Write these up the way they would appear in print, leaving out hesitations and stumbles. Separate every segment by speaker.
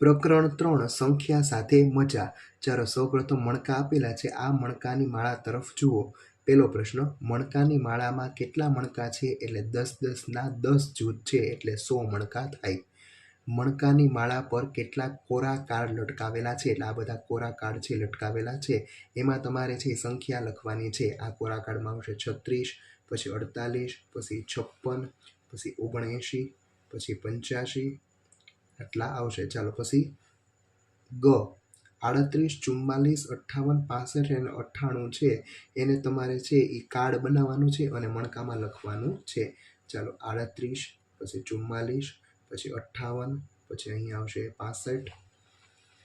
Speaker 1: પ્રકરણ 3 સંખ્યા સાથે મજા. ચાલો સૌપ્રથમ મણકા આપેલા છે. આ મણકાની માળા તરફ જુઓ. પહેલો પ્રશ્ન, મણકાની માળામાં કેટલા મણકા છે? એટલે 10-10ના 10 જૂથ છે એટલે 100 મણકા થાય. મણકાની માળા પર કેટલાક કોરા કાર્ડ લટકાવેલા છે? એટલે આ બધા કોરા કાર્ડ છે લટકાવેલા છે. એમાં તમારે છે સંખ્યા લખવાની છે. આ કોરા કાર્ડમાં આવશે 36, પછી 48, પછી 56, પછી 79, પછી 85, આટલા આવશે. ચાલો પછી ગ 38, 44, 58, 65 અને 98 છે એને તમારે છે એ કાર્ડ બનાવવાનું છે અને મણકામાં લખવાનું છે. ચાલો 38, પછી 44, પછી 58, પછી અહીંયા આવશે 65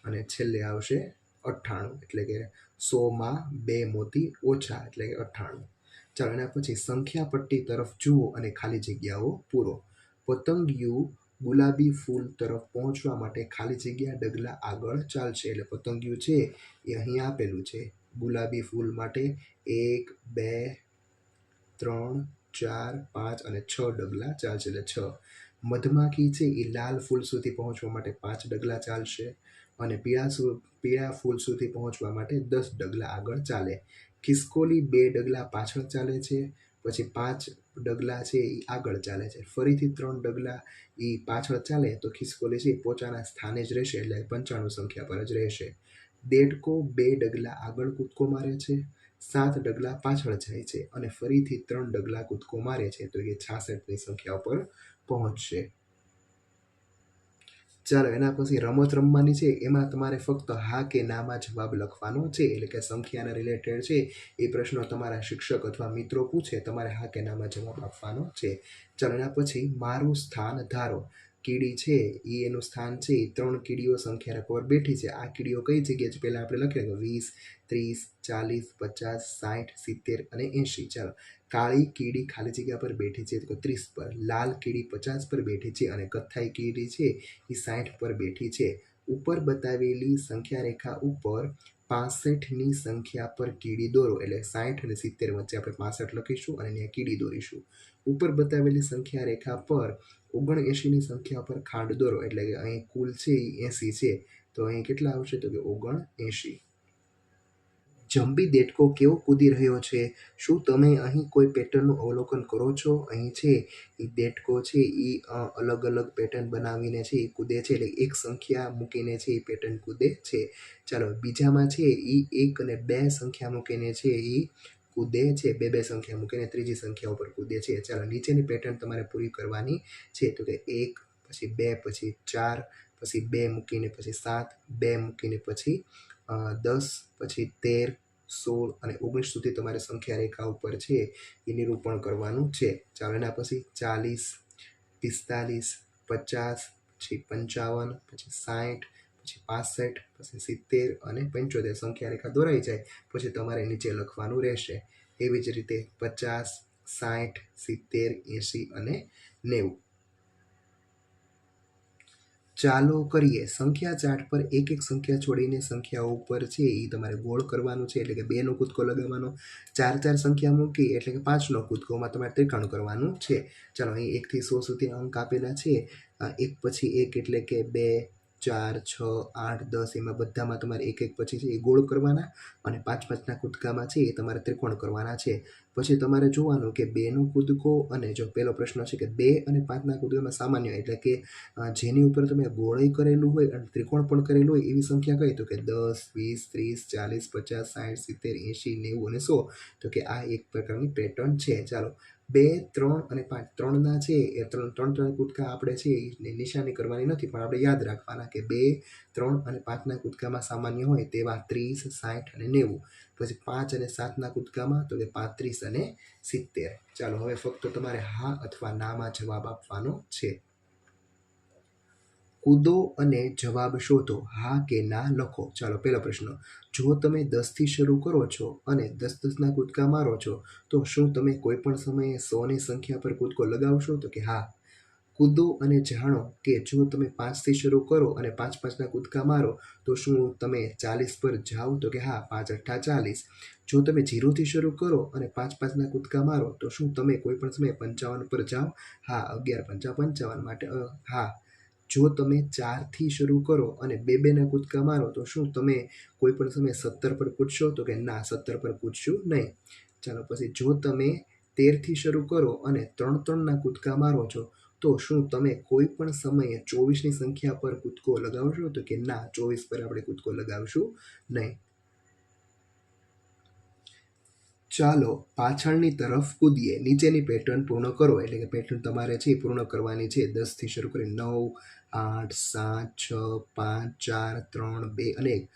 Speaker 1: અને છેલ્લે આવશે 98, એટલે કે 100માં 2 મોતી ઓછા એટલે કે 98. ચાલો એના પછી સંખ્યા પટ્ટી તરફ જુઓ અને ખાલી જગ્યાઓ પૂરો. પતંગિયું ગુલાબી ફૂલ તરફ પહોંચવા માટે ખાલી જગ્યા ડગલા આગળ ચાલશે. એટલે પતંગિયું છે એ અહીં આપેલું છે. ગુલાબી ફૂલ માટે 1, 2, 3, 4, 5 અને 6 ડગલા ચાલશે એટલે 6. મધમાખી છે એ લાલ ફૂલ સુધી પહોંચવા માટે 5 ડગલા ચાલશે અને પીળા ફૂલ સુધી પહોંચવા માટે 10 ડગલા આગળ ચાલે. ખિસકોલી 2 ડગલા પાછળ ચાલે છે, પછી 5 ડગલા છે એ આગળ ચાલે છે. ફરીથી 3 ડગલા એ પાછળ ચાલે તો ખિસકોલી છે પોતાના સ્થાને જ રહેશે એટલે 95 સંખ્યા પર જ રહેશે. દેડકો 2 ડગલા આગળ કૂદકો મારે છે, 7 ડગલા પાછળ જાય છે અને ફરીથી 3 ડગલા કૂદકો મારે છે તો એ 66ની સંખ્યા પર પહોંચશે. ચાલો એના પછી રમત રમવાની છે. એમાં તમારે ફક્ત હા કે નામાં જવાબ લખવાનો છે. એટલે કે સંખ્યાના રિલેટેડ છે એ પ્રશ્નો તમારા શિક્ષક અથવા મિત્રો પૂછે, તમારે હા કે નામાં જવાબ આપવાનો છે. ચાલો એના પછી મારું સ્થાન ધારો. કીડી છે એ એનું સ્થાન છે એ 3 કીડીઓ સંખ્યા પર બેઠી છે. આ કીડીઓ કઈ જગ્યાએ છે પહેલાં આપણે લખીએ 20, 30, 40, 50, 60, 70 અને 80. ચાલો કાળી કીડી ખાલી જગ્યા પર બેઠી છે તો 30 પર, લાલ કીડી 50 પર બેઠી છે અને કથ્થાઈ કીડી છે એ 60 પર બેઠી છે. ઉપર બતાવેલી સંખ્યા રેખા ઉપર 65ની સંખ્યા પર કીડી દોરો. એટલે 60 અને 70 વચ્ચે આપણે 65 લખીશું અને અહીંયા કીડી દોરીશું. ઉપર બતાવેલી સંખ્યા રેખા પર 79ની સંખ્યા પર ખાંડ દોરો. એટલે કે અહીં કુલ છે એ 80 છે તો અહીં કેટલા આવશે તો કે 79. જંબી દેડકો કેવો કૂદી રહ્યો છે? શું તમે અહીં કોઈ પેટર્નનું અવલોકન કરો છો? અહીં છે એ દેડકો છે એ અલગ અલગ પેટર્ન બનાવીને છે એ કૂદે છે. એટલે એક સંખ્યા મૂકીને છે એ પેટર્ન કૂદે છે. ચાલો બીજામાં છે એ 1 અને 2 સંખ્યા મૂકીને છે એ કૂદે છે. 2 સંખ્યા મૂકીને ત્રીજી સંખ્યા ઉપર કૂદે છે. ચાલો નીચેની પેટર્ન તમારે પૂરી કરવાની છે. તો કે 1, પછી 2, પછી 4, પછી 2 મૂકીને પછી 7, 2 મૂકીને પછી 10, પછી 13, 16 અને 19 સુધી તમારે સંખ્યા રેખા ઉપર છે એ નિરૂપણ કરવાનું છે. ચાલો એના પછી 40, 45, 50, પછી 55, પછી 60, પછી 65, પછી 70 અને 75 સંખ્યા રેખા દોરાઈ જાય પછી તમારે નીચે લખવાનું રહેશે. એવી જ રીતે 50, 60, 70, 80 અને 90. ચાલો કરીએ. સંખ્યા ચાર્ટ પર એક સંખ્યા છોડીને સંખ્યાઓ ઉપર છે એ તમારે ગોળ કરવાનું છે. એટલે કે 2નો કૂદકો લગાવવાનો. 4 સંખ્યા મૂકી એટલે કે 5નો કૂદકોમાં તમારે ત્રિકોણ કરવાનું છે. ચાલો અહીં 1 થી 100 સુધી અંક આપેલા છે. એક પછી એક એટલે કે 2, 4, 6, 8, 10 એમાં બધામાં તમારે એક પછી છે એ ગોળ કરવાના અને 5-5ના કૂદકામાં છે એ તમારે ત્રિકોણ કરવાના છે. પછી તમારે જોવાનું કે 2નો કૂદકો અને જો પહેલો પ્રશ્ન છે કે 2 અને 5ના કૂદકામાં સામાન્ય એટલે કે જેની ઉપર તમે ગોળય કરેલું હોય અને ત્રિકોણ પણ કરેલું હોય એવી સંખ્યા કઈ તો કે 10, 20, 30, 40, 50, 60, 70, 80, 90 અને 100. તો કે આ એક પ્રકારની પેટર્ન છે. ચાલો 2, 3 અને 5 3ના છે એ 3 કૂદકા આપણે છે એ નિશાની કરવાની નથી પણ આપણે યાદ રાખવાના કે 2, 3 અને 5ના કૂદકામાં સામાન્ય હોય તેવા 30, 60 અને 90. પછી 5 અને 7ના કૂદકામાં તો કે 35 અને 70. ચાલો હવે ફક્ત તમારે હા અથવા નામાં જવાબ આપવાનો છે. કૂદો અને જવાબ શોધો. હા કે ના લખો. ચાલો પહેલો પ્રશ્ન, જો તમે 10થી શરૂ કરો છો અને 10-10ના કૂદકા મારો છો તો શું તમે કોઈ પણ સમયે 100ની સંખ્યા પર કૂદકો લગાવશો? તો કે હા. કૂદો અને જાણો કે જો તમે 5થી શરૂ કરો અને 5-5ના કૂદકા મારો તો શું તમે 40 પર જાઓ? તો કે હા. 5 × 8 = 40. જો તમે 0થી શરૂ કરો અને 5-5ના કૂદકા મારો તો શું તમે કોઈ પણ સમયે 55 પર જાઓ? હા. 11 × 5 = 55 માટે હા. જો તમે 4થી શરૂ કરો અને બેના કૂદકા મારો તો શું તમે કોઈ પણ સમયે 17 પર કૂદશો? તો કે ના, 17 પર કૂદશું નહીં. ચાલો પછી, જો તમે 13થી શરૂ કરો અને 3-3ના કૂદકા મારો છો તો શું તમે કોઈ પણ સમયે 24ની સંખ્યા પર કૂદકો લગાવશો? તો કે ના, 24 પર આપણે કૂદકો લગાવશું નહીં. ચાલો પાછળની તરફ કૂદીએ. નીચેની પેટર્ન પૂર્ણ કરો. એટલે કે પેટર્ન તમારે છે એ પૂર્ણ કરવાની છે. 10થી શરૂ કરી 9, 8, 7, 6, 5, 4, 3, 2 અને 1.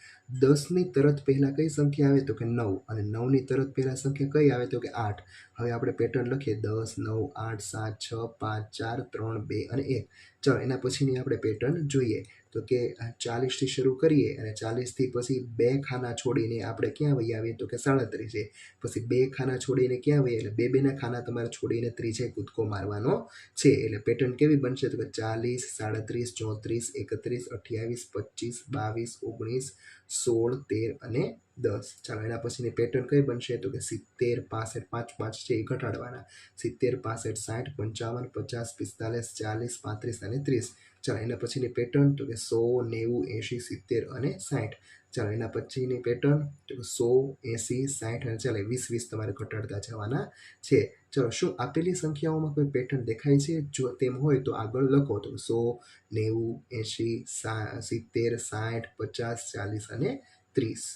Speaker 1: 10ની તરત પહેલા કઈ સંખ્યા આવે? તો કે 9. અને 9ની તરત પહેલા સંખ્યા કઈ આવે? તો કે 8. હવે આપણે પેટર્ન લખીએ 10, 9, 8, 7, 6, 5, 4, 3, 2 અને 1. ચાલો એના પછીની આપણે પેટર્ન જોઈએ. તો કે 40થી શરૂ કરીએ અને 40થી પછી 2 ખાના છોડીને આપણે ક્યાં વહી આવીએ? તો કે 37 છે. પછી 2 ખાના છોડીને ક્યાં વહી? એટલે 2ના ખાના તમારે છોડીને ત્રીજે કૂદકો મારવાનો છે. એટલે પેટર્ન કેવી બનશે? તો કે 40, 37, 34, 31, 28, 25, 22, 19, 16, 13 અને 10. ચાલો એના પછીની પેટર્ન કઈ બનશે? તો કે 70, 65, 5 5 છે એ ઘટાડવાના. 70, 65, 60, 55, 50, 45, 40, 35 અને 30. ચાલો એના પછીની પેટર્ન તો કે 100, 90, 80, 70 અને 60. ચાલો એના પછીની પેટર્ન તો કે 100, 80, 60 અને ચાલો 20 તમારે ઘટાડતા જવાના છે. ચલો શું આપેલી સંખ્યાઓમાં કોઈ પેટર્ન દેખાય છે? જો તેમ હોય તો આગળ લખો. તો 100, 90, 80, 70, 60, 50, 40 અને 30.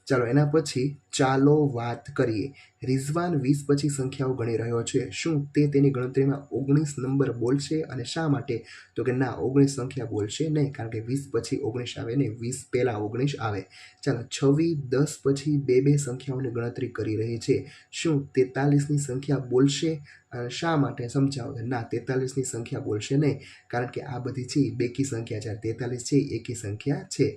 Speaker 1: ચાલો એના પછી ચાલો વાત કરીએ. રિઝવાન 20 પછી સંખ્યાઓ ગણી રહ્યો છે. શું તે તેની ગણતરીમાં 19 નંબર બોલશે? અને શા માટે? તો કે ના, 19 સંખ્યા બોલશે નહીં, કારણ કે 20 પછી 19 આવે ને 20 પહેલાં 19 આવે. ચાલો 26 10 પછી બે સંખ્યાઓની ગણતરી કરી રહી છે. શું 43ની સંખ્યા બોલશે? અને શા માટે? સમજાવો. ના, 43ની સંખ્યા બોલશે નહીં, કારણ કે આ બધી છે બેકી સંખ્યા છે. 43 છે એકી સંખ્યા છે.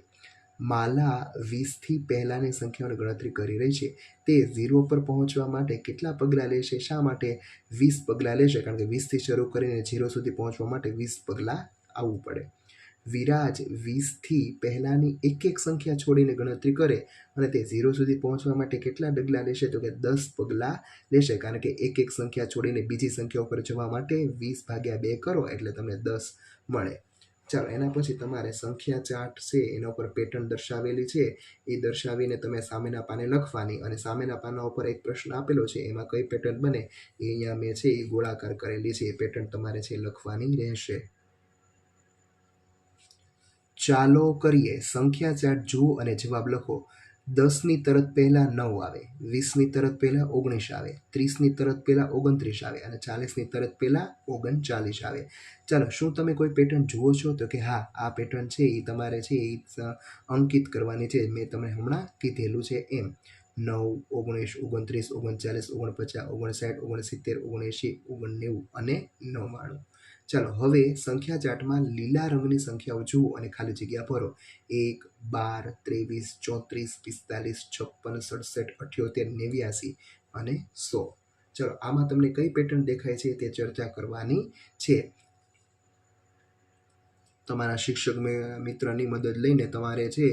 Speaker 1: માલા 20થી પહેલાની સંખ્યાઓની ગણતરી કરી રહી છે. તે 0 પર પહોંચવા માટે કેટલા પગલાં લેશે? શા માટે 20 પગલાં લેશે? કારણ કે 20થી શરૂ કરીને 0 સુધી પહોંચવા માટે 20 પગલાં આવવું પડે. વિરાજ 20થી પહેલાની એક સંખ્યા છોડીને ગણતરી કરે અને તે 0 સુધી પહોંચવા માટે કેટલા ડગલા લેશે? તો કે 10 પગલાં લેશે, કારણ કે એક સંખ્યા છોડીને બીજી સંખ્યા ઉપર જવા માટે 20/2 કરો એટલે તમને 10 મળે. ચાલો એના પછી તમારે સંખ્યા ચાર્ટ છે એના ઉપર પેટર્ન દર્શાવેલી છે એ દર્શાવીને તમે સામેના પાને લખવાની. અને સામેના પાના ઉપર એક પ્રશ્ન આપેલો છે, એમાં કઈ પેટર્ન બને એ અહીંયા મેં છે એ ગોળાકાર કરેલી છે. એ પેટર્ન તમારે છે લખવાની રહેશે. ચાલો કરીએ. સંખ્યા ચાર્ટ જુઓ અને જવાબ લખો. 10ની તરત પહેલા 9 આવે, 20ની તરત પહેલા 19 આવે, 30ની તરત પહેલા 29 આવે અને 40ની તરત પહેલા 39 આવે. ચાલો શું તમે કોઈ પેટર્ન જુઓ છો? તો કે હા, આ પેટર્ન છે એ તમારે છે એ અંકિત કરવાની છે. મેં તમને હમણાં કીધેલું છે એમ. 9, 19, 29, 39, 49, 59, 69, 79, 90 અને 99. ચાલો હવે સંખ્યા ચાર્ટમાં લીલા રંગની સંખ્યાઓ જુઓ અને ખાલી જગ્યા ભરો. 1, 12, 23, 34, 55, 66, 78, 89 અને 100. ચલો આમાં તમને કઈ પેટર્ન દેખાય છે તે ચર્ચા કરવાની છે. તમારા શિક્ષક મિત્રની મદદ લઈને તમારે છે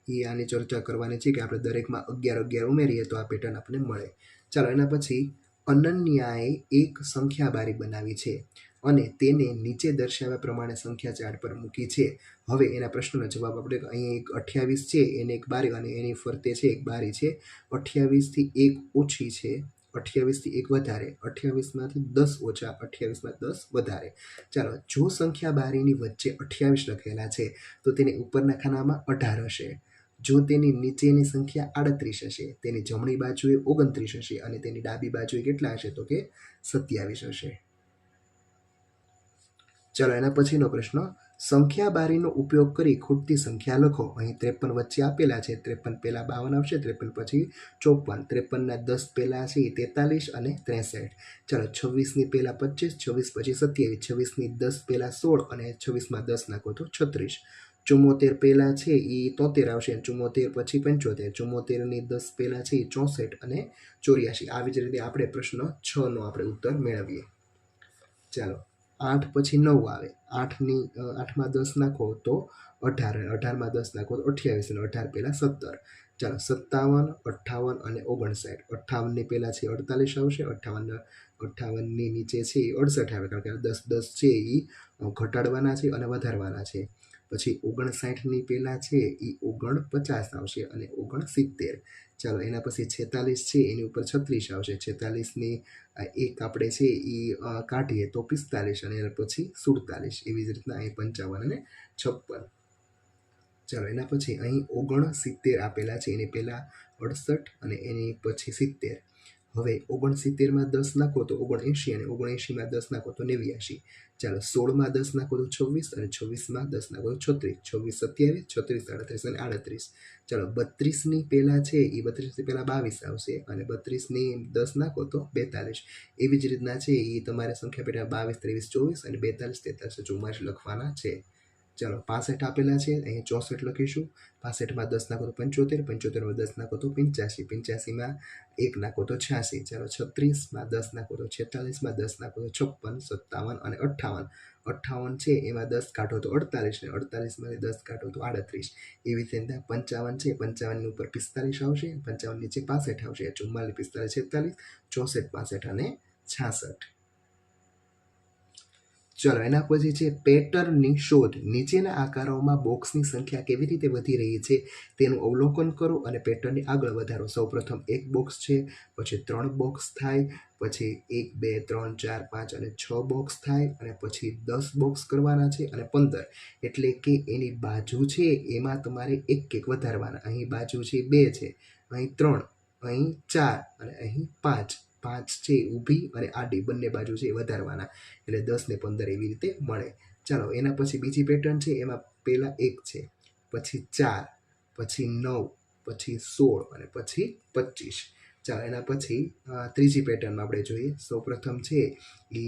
Speaker 1: એ આની ચર્ચા કરવાની છે કે આપણે દરેકમાં 11 ઉમેરીએ તો આ પેટર્ન આપણને મળે. ચાલો એના પછી અનન્યાએ એક સંખ્યા બારી બનાવી છે અને તેને નીચે દર્શાવ્યા પ્રમાણે સંખ્યા ચાર્ટ પર મૂકી છે. હવે એના પ્રશ્નનો જવાબ આપણે અહીં એક 28 છે એને એક બારી અને એની ફરતે છે એક બારી છે. 28થી 1 ઓછી છે, 28થી 1 વધારે, 28માંથી 10 ઓછા, 28માં 10 વધારે. ચાલો જો સંખ્યા બારીની વચ્ચે 28 લખેલા છે તો તેની ઉપરના ખાનામાં 18 હશે. જો તેની નીચેની સંખ્યા 38 હશે, તેની જમણી બાજુએ 29 હશે અને તેની ડાબી બાજુએ કેટલા હશે? તો કે 27 હશે. ચાલો એના પછીનો પ્રશ્ન. સંખ્યા બારીનો ઉપયોગ કરી ખૂટતી સંખ્યા લખો. અહીં 53 વચ્ચે આપેલા છે. 53 પહેલા 52 આવશે, 53 પછી 54, 53ના 10 પહેલા છે 43 અને 63. ચાલો 26ની પહેલા 25, 26 પછી 27, 26ની 10 પહેલા 16 અને 26માં 10 નાખો તો 36. 74 પહેલા છે એ 73 આવશે, 74 પછી 75, 74ની 10 પહેલા છે એ 64 અને 84. આવી જ રીતે આપણે પ્રશ્ન 6નો આપણે ઉત્તર મેળવીએ. ચાલો 8 પછી 9 આવે, 8માં 10 નાખો તો 18, 18માં 10 નાખો તો 28 અને 18 પહેલાં 17. ચાલો 57, 58 અને 59. 58ની પહેલાં છે 48 આવશે, 58ની નીચે છે એ 68 આવે, કારણ કે 10 10 છે એ ઘટાડવાના છે અને વધારવાના છે. પછી 59ની પહેલાં છે એ 49 આવશે અને 69. ચાલો એના પછી 46 છે એની ઉપર 36 આવશે. 46ની એક આપણે છે એ કાઢીએ તો 45 અને એના પછી 47. એવી જ રીતના અહીં 55 અને 56. ચાલો એના પછી અહીં 69 આપેલા છે, એની પહેલાં 68 અને એની પછી 70. હવે 69માં 10 નાખો તો 79 અને 79માં 10 નાખો તો 89. ચાલો 16માં 10 નાખો તો 26 અને 26માં 10 નાખો તો 36, 26 27, 36 37 અને 38. ચાલો 32ની પહેલાં છે એ 32ની પહેલાં 22 આવશે અને 32ની 10 નાખો તો 42. એવી જ રીતના છે એ તમારે સંખ્યા પેટા 22 23 24 અને 42 43 44 લખવાના છે. ચાલો 65 આપેલા છે, અહીં 64 લખીશું. 65માં 10 નાખો તો 75, 75માં 10 નાખો તો 85, 85માં 1 નાખો તો 86. ચાલો 36માં 10 નાખો તો 46, 10 નાખો તો 56, 57 અને 58. 58 છે એમાં 10 કાઢો તો 48 અને 48માંથી 10 કાઢો તો 38. એવી રીતે 55 છે, 55ની ઉપર 45 આવશે, 55 નીચે 65 આવશે, 44, 45, 46, 64, 65 અને 66. ચલો એના પછી છે પેટર્નની શોધ. નીચેના આકારોમાં બોક્સની સંખ્યા કેવી રીતે વધી રહી છે તેનું અવલોકન કરો અને પેટર્નને આગળ વધારો. સૌપ્રથમ એક બોક્સ છે, પછી 3 બોક્સ થાય, પછી 1 2 3 4 5 અને 6 બોક્સ થાય, અને પછી 10 બોક્સ કરવાના છે અને 15. એટલે કે એની બાજુ છે એમાં તમારે એક એક વધારવાના. અહીં બાજુ છે 2 છે, અહીં 3, અહીં 4 અને અહીં 5. 5 છે ઊભી અને આડી બંને બાજુ છે એ વધારવાના, એટલે 10 ને 15 એવી રીતે મળે. ચાલો એના પછી બીજી પેટર્ન છે, એમાં પહેલાં 1 છે, પછી 4, પછી 9, પછી 16 અને પછી 25. ચાલો એના પછી ત્રીજી પેટર્નમાં આપણે જોઈએ. સૌપ્રથમ છે એ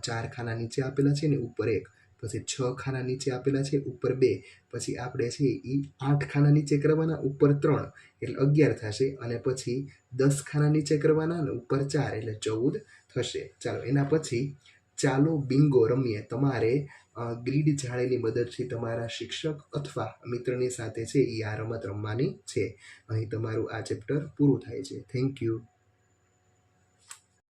Speaker 1: 4 ખાના નીચે આપેલા છે ને ઉપર 1, પછી 6 ખાના નીચે આપેલા છે ઉપર 2, પછી આપણે છે એ 8 ખાના નીચે કરવાના ઉપર 3 એટલે 11 થશે, અને પછી 10 ખાના નીચે કરવાના અને ઉપર 4 એટલે 14 થશે. ચાલો એના પછી ચાલો બિંગો રમીએ. તમારે ગ્રીડ જાળીની મદદથી તમારા શિક્ષક અથવા મિત્રની સાથે છે એ આ રમત રમવાની છે. અહીં તમારું આ ચેપ્ટર પૂરું થાય છે. Thank you.